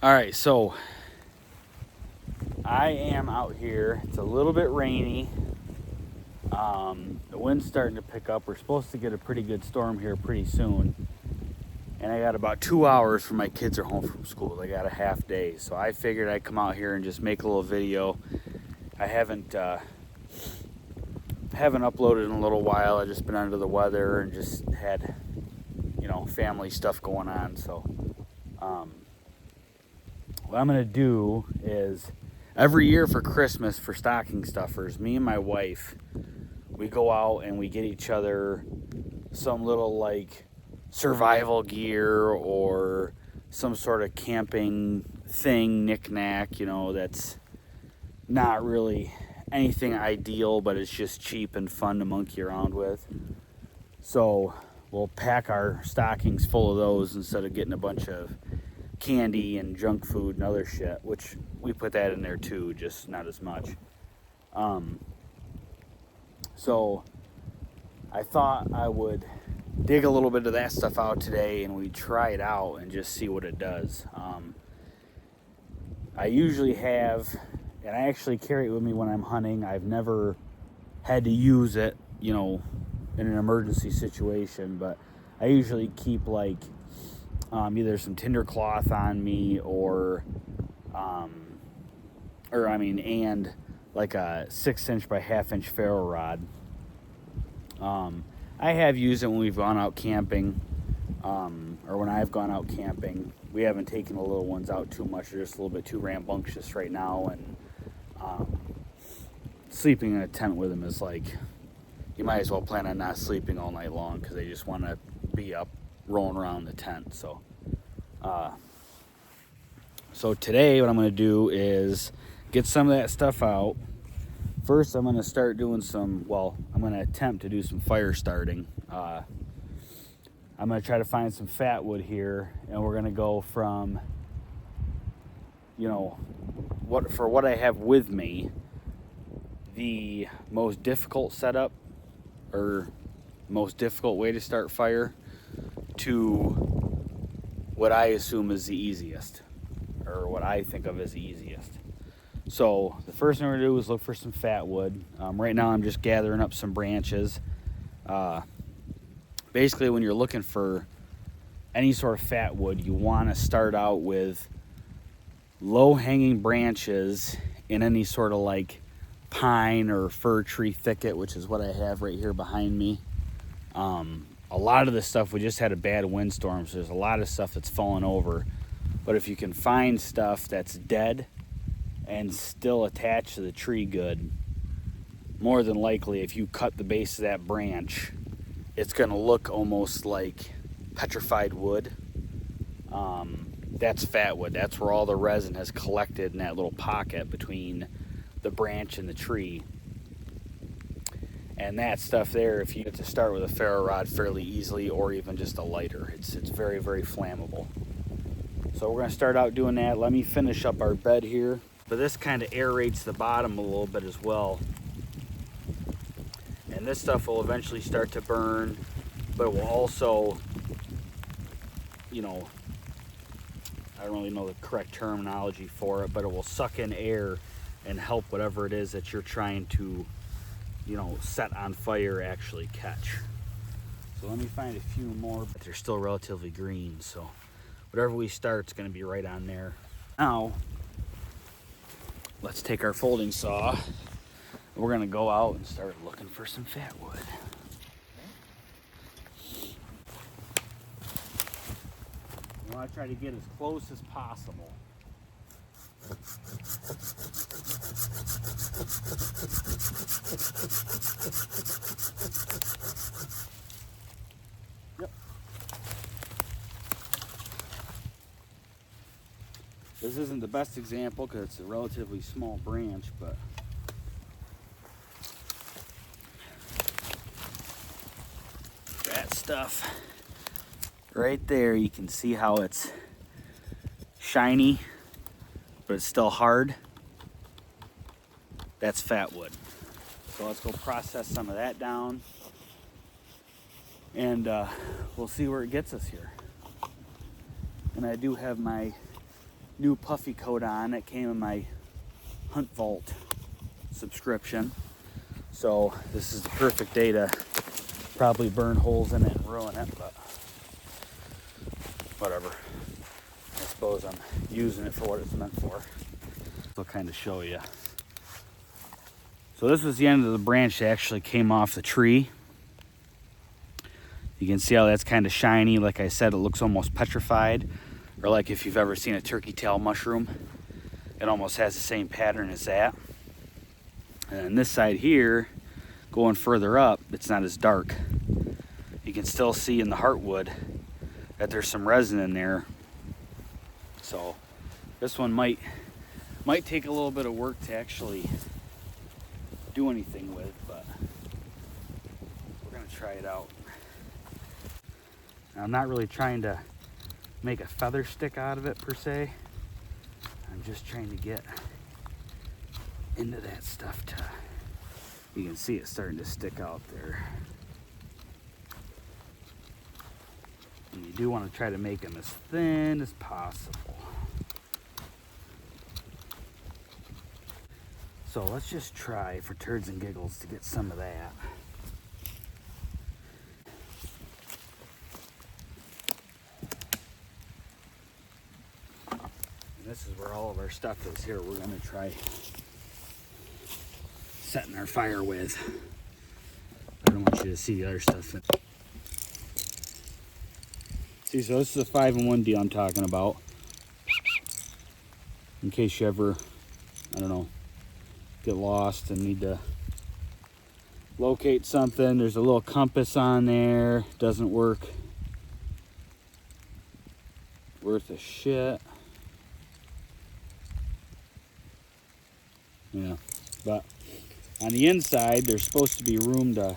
All right, so I am out here. It's a little bit rainy. The wind's starting to pick up. We're supposed to get a pretty good storm here pretty soon. And I got about 2 hours for my kids are home from school. They got a half day. So I figured I'd come out here and just make a little video. I haven't uploaded in a little while. I've just been under the weather and just had, family stuff going on. So what I'm going to do is every year for Christmas for stocking stuffers, me and my wife, we go out and we get each other some little like survival gear or some sort of camping thing, knick-knack, that's not really anything ideal, but it's just cheap and fun to monkey around with. So we'll pack our stockings full of those instead of getting a bunch of candy and junk food and other shit, which we put that in there too, just not as much. So I thought I would dig a little bit of that stuff out today and we try it out and just see what it does. I usually have, and I actually carry it with me when I'm hunting. I've never had to use it, in an emergency situation, but I usually keep like either some tinder cloth on me and like a 6-inch by 1/2-inch ferro rod. I have used it when we've gone out camping, or when I've gone out camping. We haven't taken the little ones out too much. They're just a little bit too rambunctious right now, and sleeping in a tent with them is like, you might as well plan on not sleeping all night long because they just want to be up rolling around the tent. So today what I'm going to do is get some of that stuff out. First, I'm going to start doing I'm going to attempt to do some fire starting. I'm going to try to find some fat wood here, and we're going to go from, what I have with me, the most difficult setup or most difficult way to start fire to what I assume is the easiest, or what I think of as the easiest. So the first thing we're going to do is look for some fat wood. Right now I'm just gathering up some branches. Basically, when you're looking for any sort of fat wood, you want to start out with low-hanging branches in any sort of like pine or fir tree thicket, which is what I have right here behind me. A lot of this stuff, we just had a bad windstorm, so there's a lot of stuff that's fallen over. But if you can find stuff that's dead and still attached to the tree good, more than likely, if you cut the base of that branch, it's going to look almost like petrified wood. That's fat wood. That's where all the resin has collected in that little pocket between the branch and the tree. And that stuff there, if you get to start with a ferro rod fairly easily, or even just a lighter, it's very, very flammable. So we're going to start out doing that. Let me finish up our bed here. But this kind of aerates the bottom a little bit as well. And this stuff will eventually start to burn, but it will also, I don't really know the correct terminology for it, but it will suck in air and help whatever it is that you're trying to, set on fire actually catch. So let me find a few more, but they're still relatively green. So whatever we start is going to be right on there. Now, let's take our folding saw. We're going to go out and start looking for some fat wood. We want to try to get as close as possible. Yep. This isn't the best example because it's a relatively small branch, but that stuff right there, you can see how it's shiny, but it's still hard. That's fat wood. So let's go process some of that down, and we'll see where it gets us here. And I do have my new puffy coat on. It came in my Hunt Vault subscription. So this is the perfect day to probably burn holes in it and ruin it, but whatever. I suppose I'm using it for what it's meant for. I'll kind of show you. So this was the end of the branch that actually came off the tree. You can see how that's kind of shiny. Like I said, it looks almost petrified. Or like if you've ever seen a turkey tail mushroom, it almost has the same pattern as that. And this side here, going further up, it's not as dark. You can still see in the heartwood that there's some resin in there. So this one might take a little bit of work to actually do anything with, but we're gonna try it out. Now, I'm not really trying to make a feather stick out of it per se. I'm just trying to get into that stuff to, you can see it starting to stick out there. And you do want to try to make them as thin as possible. So let's just try for turds and giggles to get some of that. And this is where all of our stuff is here. We're going to try setting our fire with. I don't want you to see the other stuff. See, so this is a 5-in-1 deal I'm talking about. In case you ever, I don't know, get lost and need to locate something. There's a little compass on there. Doesn't work worth a shit. Yeah, but on the inside, there's supposed to be room to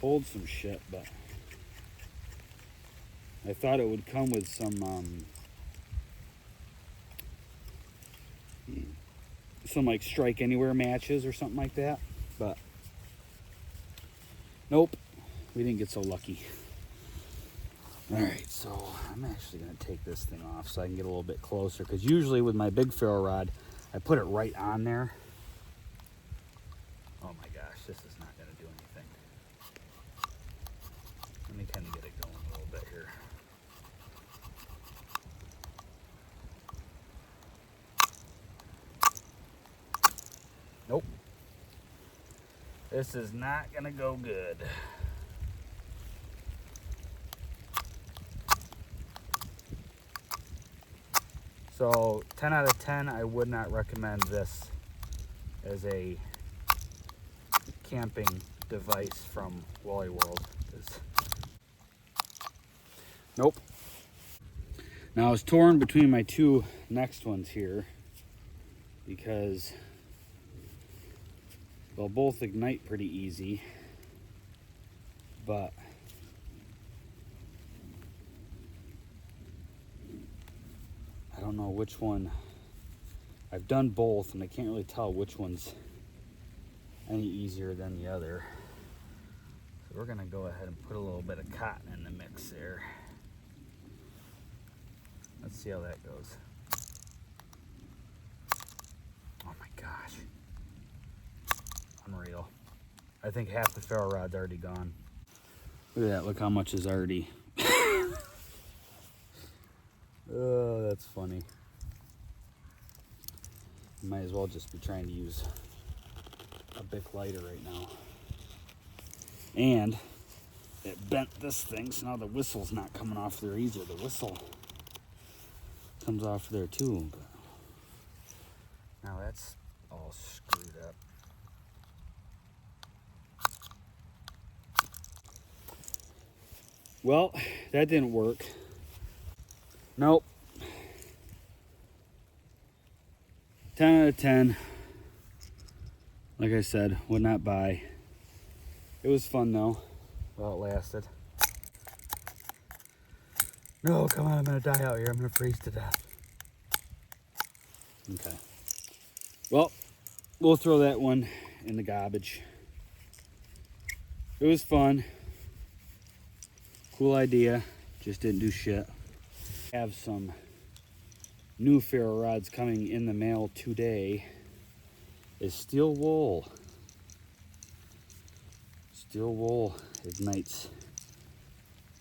hold some shit, but I thought it would come with some like strike anywhere matches or something like that, but nope, we didn't get so lucky. All right, so I'm actually gonna take this thing off so I can get a little bit closer, because usually with my big ferro rod, I put it right on there. Oh my gosh, this is not gonna do anything. Let me kind of get it going a little bit here. Nope. This is not gonna go good. So 10 out of 10, I would not recommend this as a camping device from Wally World. Nope. Now I was torn between my two next ones here because they'll both ignite pretty easy, but I don't know which one. I've done both and I can't really tell which one's any easier than the other. So we're gonna go ahead and put a little bit of cotton in the mix there. Let's see how that goes. Oh my gosh. Unreal. I think half the ferro rod's already gone. Look at that, look how much is already. Oh, that's funny. Might as well just be trying to use a Bic lighter right now. And it bent this thing, so now the whistle's not coming off there either. The whistle comes off there too. But now that's all screwed up. Well, that didn't work. Nope. 10 out of 10. Like I said, would not buy. It was fun though, while it lasted. No, come on, I'm gonna die out here. I'm gonna freeze to death. Okay. Well, we'll throw that one in the garbage. It was fun. Cool idea. Just didn't do shit. Have some new ferro rods coming in the mail today is steel wool. Steel wool ignites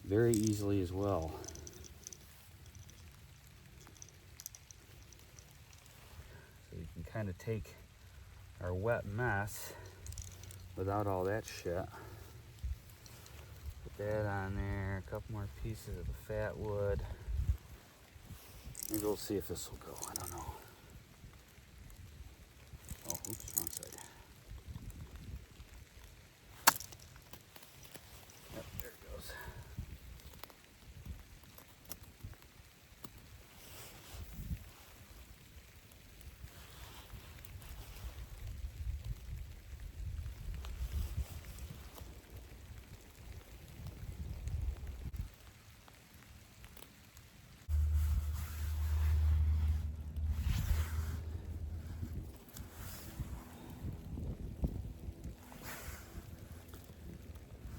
very easily as well. So you can kind of take our wet mess without all that shit. Put that on there, a couple more pieces of the fat wood. Maybe we'll see if this will go, I don't know. Oh, oops, wrong side. Yep, there it goes.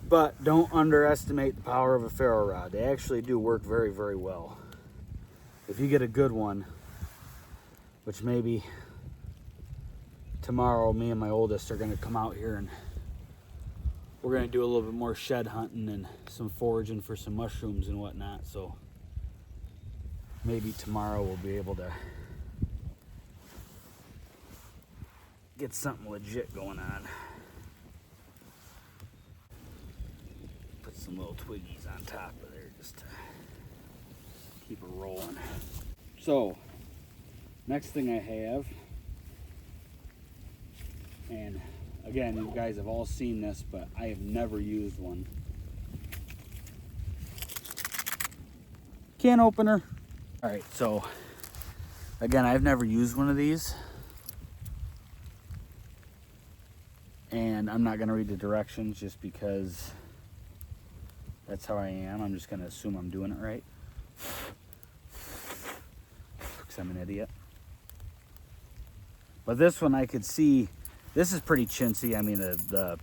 But don't underestimate the power of a ferro rod. They actually do work very, very well. If you get a good one, which maybe tomorrow me and my oldest are going to come out here and we're going to do a little bit more shed hunting and some foraging for some mushrooms and whatnot. So maybe tomorrow we'll be able to get something legit going on. Put some little twiggies on top of there just to keep it rolling. So next thing I have, and again, you guys have all seen this, but I have never used one. Can opener. All right, so again, I've never used one of these. And I'm not gonna read the directions just because that's how I am. I'm just gonna assume I'm doing it right. Because I'm an idiot. But this one I could see, this is pretty chintzy. I mean, the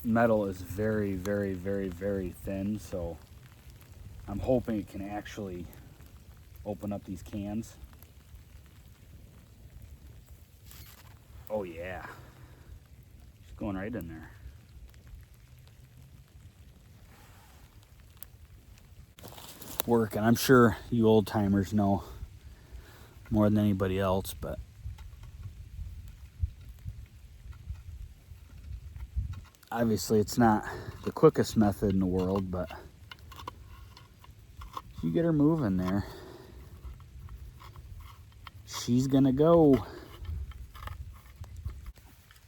metal is very, very, very, very thin. So I'm hoping it can actually open up these cans. Oh yeah. It's going right in there. Work, and I'm sure you old timers know more than anybody else, but obviously it's not the quickest method in the world, but if you get her moving there, she's gonna go.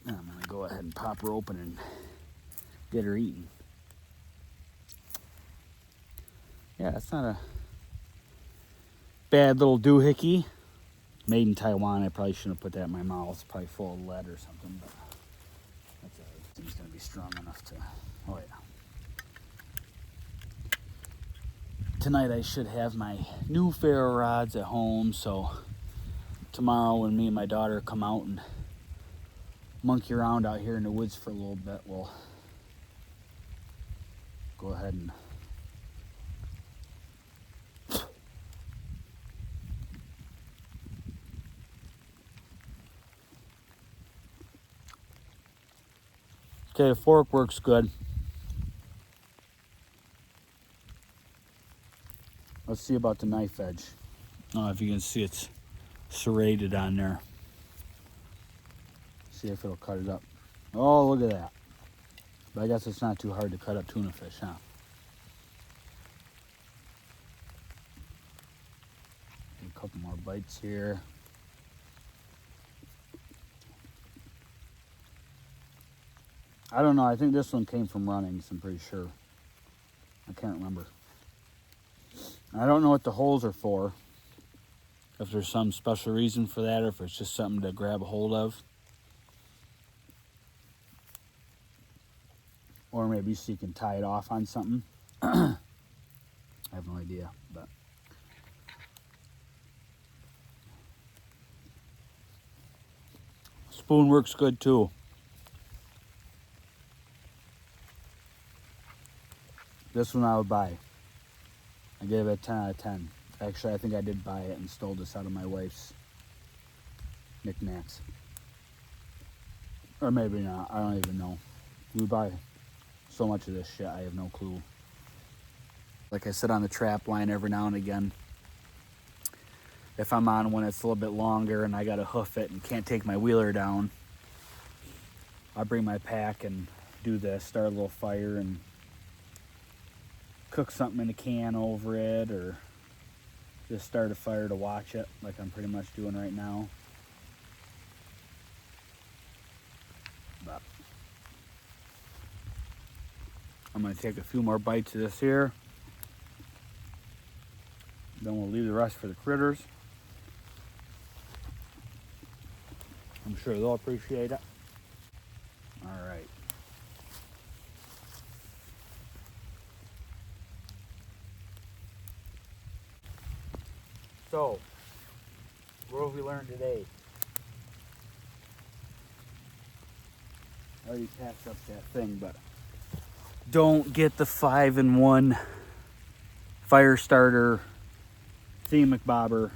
I'm gonna go ahead and pop her open and get her eating. Yeah, that's not a bad little doohickey. Made in Taiwan. I probably shouldn't have put that in my mouth. It's probably full of lead or something, but that's seems gonna be strong enough to. Oh yeah. Tonight I should have my new ferro rods at home, so tomorrow when me and my daughter come out and monkey around out here in the woods for a little bit, we'll go ahead and okay, the fork works good. Let's see about the knife edge. I don't know if you can see it's serrated on there. See if it'll cut it up. Oh, look at that. But I guess it's not too hard to cut up tuna fish, huh? A couple more bites here. I don't know, I think this one came from Runnings, I'm pretty sure. I can't remember. I don't know what the holes are for. If there's some special reason for that, or if it's just something to grab a hold of. Or maybe so you can tie it off on something. I have no idea, but. Spoon works good too. This one I would buy. I gave it a 10 out of 10. Actually, I think I did buy it and stole this out of my wife's knickknacks. Or maybe not, I don't even know. We buy so much of this shit, I have no clue. Like I sit on the trap line every now and again. If I'm on one that's a little bit longer and I gotta hoof it and can't take my wheeler down, I bring my pack and do this, start a little fire and cook something in a can over it, or just start a fire to watch it, like I'm pretty much doing right now. But I'm gonna take a few more bites of this here. Then we'll leave the rest for the critters. I'm sure they'll appreciate it. All right. So, what have we learned today? I already packed up that thing, but don't get the 5-in-1 fire starter thematic bobber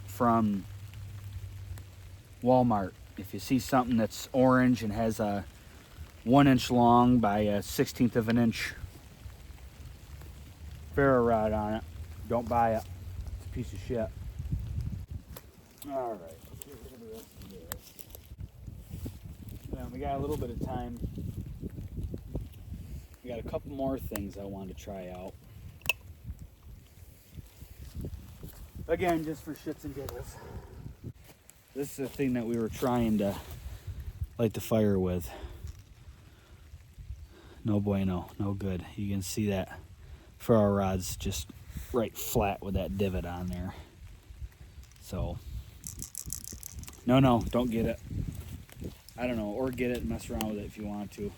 from Walmart. If you see something that's orange and has a 1-inch long by a 1/16 of an inch ferro rod on it, don't buy it. It's a piece of shit. All right, let's get rid of the rest of this. Now we got a little bit of time. We got a couple more things I want to try out. Again, just for shits and giggles. This is the thing that we were trying to light the fire with. No bueno, no good. You can see that ferro rod's just right flat with that divot on there. So, no, don't get it. I don't know, or get it and mess around with it if you want to.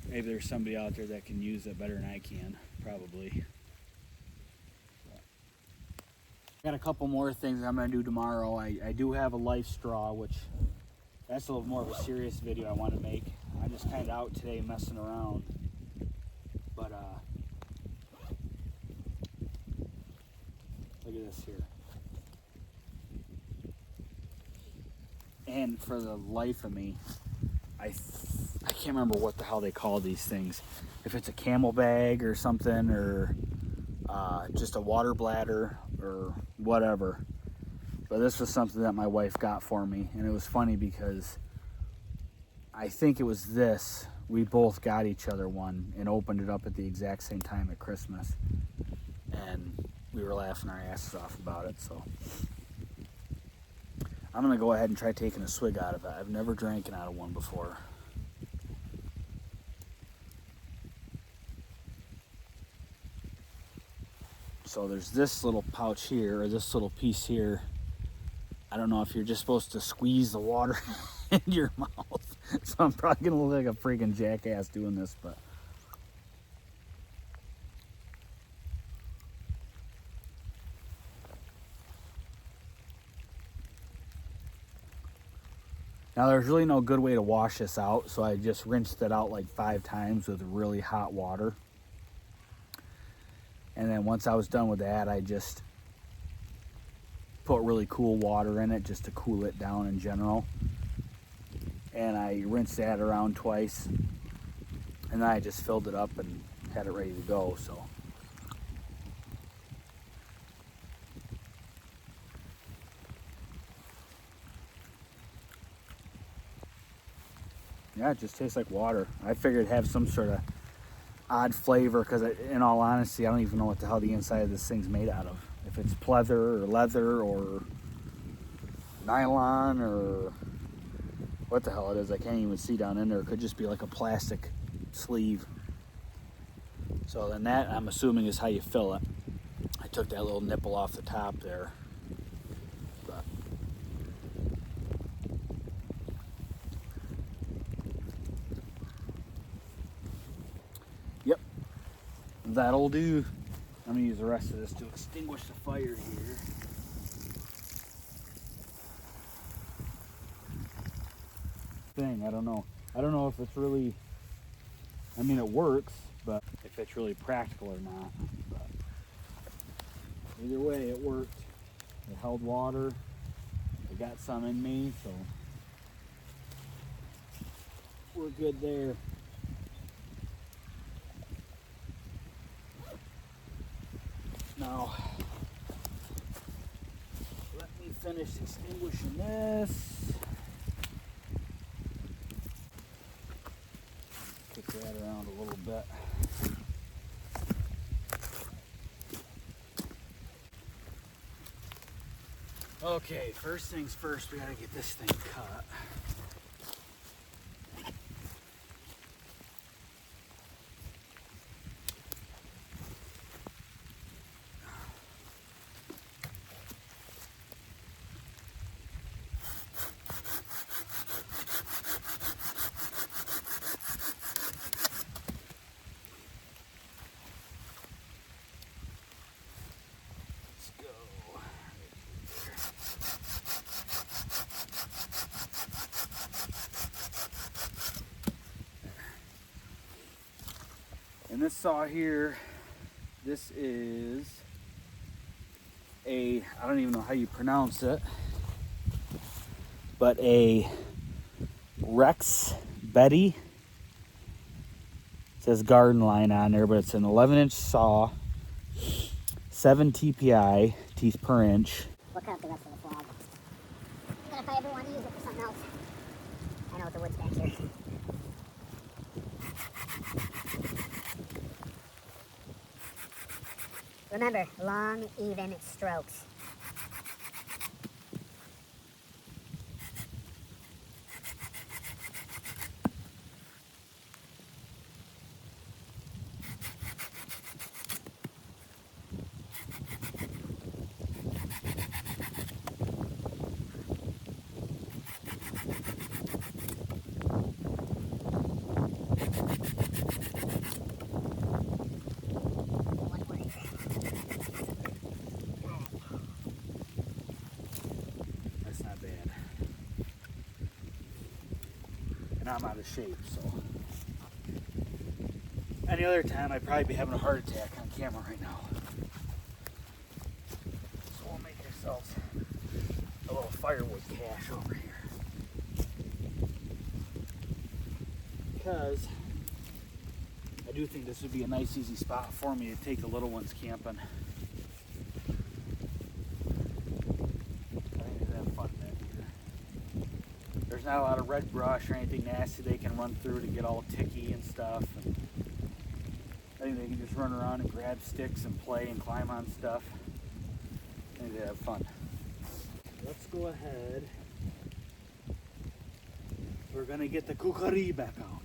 Maybe there's somebody out there that can use it better than I can, probably. Got a couple more things I'm gonna do tomorrow. I do have a life straw, which that's a little more of a serious video I want to make. I'm just kind of out today messing around, but look at this here. And for the life of me, I can't remember what the hell they call these things. If it's a camel bag or something, or just a water bladder or whatever. But this was something that my wife got for me, and it was funny because I think it was this. We both got each other one and opened it up at the exact same time at Christmas, and we were laughing our asses off about it. So I'm gonna go ahead and try taking a swig out of it. I've never drank out of one before. So there's this little pouch here, or this little piece here. I don't know if you're just supposed to squeeze the water in your mouth. So I'm probably gonna look like a freaking jackass doing this, but now there's really no good way to wash this out, so I just rinsed it out like 5 times with really hot water. And then once I was done with that, I just put really cool water in it just to cool it down in general. And I rinsed that around twice. And then I just filled it up and had it ready to go, so. Yeah, it just tastes like water. I figured it'd have some sort of odd flavor, because in all honesty, I don't even know what the hell the inside of this thing's made out of. If it's pleather or leather or nylon or what the hell it is, I can't even see down in there. It could just be like a plastic sleeve. So then that, I'm assuming, is how you fill it. I took that little nipple off the top there. But yep, that'll do. I'm gonna use the rest of this to extinguish the fire here. I don't know if it's really, I mean, it works, but if it's really practical or not. But Either way, it worked. It held water. It got some in me, so we're good there. Now, let me finish extinguishing this. Kick that around a little bit. Okay, first things first, we gotta get this thing cut. And this saw here, this is a, I don't even know how you pronounce it, but a rexbeti. It says garden line on there, but it's an 11-inch saw, 7 TPI, teeth per inch. We'll cut up the rest of the frog. And then if I ever want to use it for something else, I know what the wood's back here. Remember, long, even strokes. I'm out of shape, so any other time I'd probably be having a heart attack on camera right now. So we'll make ourselves a little firewood cache over here, because I do think this would be a nice easy spot for me to take the little ones camping. There's not a lot of red brush or anything nasty they can run through to get all ticky and stuff. And I think they can just run around and grab sticks and play and climb on stuff. I think they have fun. Let's go ahead. We're gonna get the kukari back out.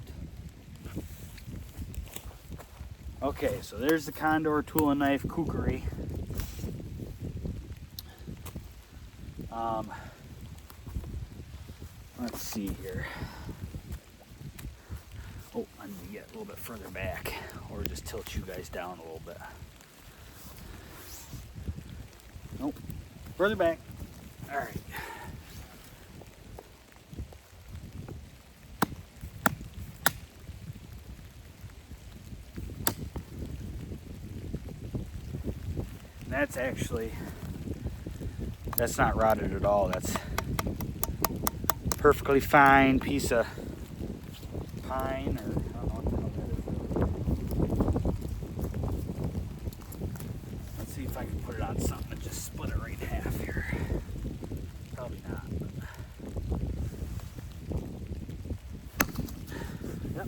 Okay, so there's the Condor tool and knife kukari. Let's see here. Oh, I need to get a little bit further back, or just tilt you guys down a little bit. Nope, further back. All right. And that's not rotted at all. That's perfectly fine piece of pine, or I don't know what the hell that is. Let's see if I can put it on something and just split it right in half here. Probably not. Yep,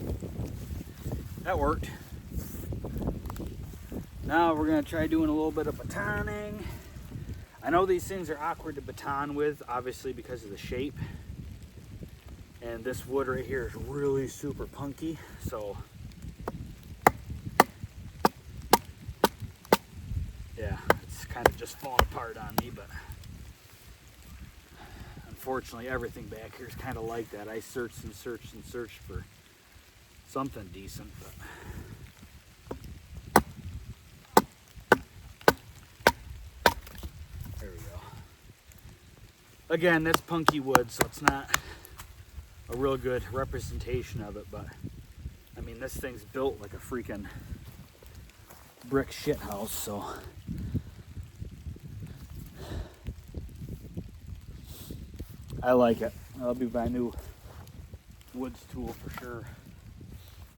that worked. Now we're gonna try doing a little bit of batoning. I know these things are awkward to baton with, obviously because of the shape. And this wood right here is really super punky, so yeah, it's kind of just falling apart on me, but unfortunately everything back here is kind of like that. I searched and searched and searched for something decent, but there we go. Again, that's punky wood, so it's not a real good representation of it, but I mean, this thing's built like a freaking brick shit house, so I like it. That'll be my new woods tool for sure.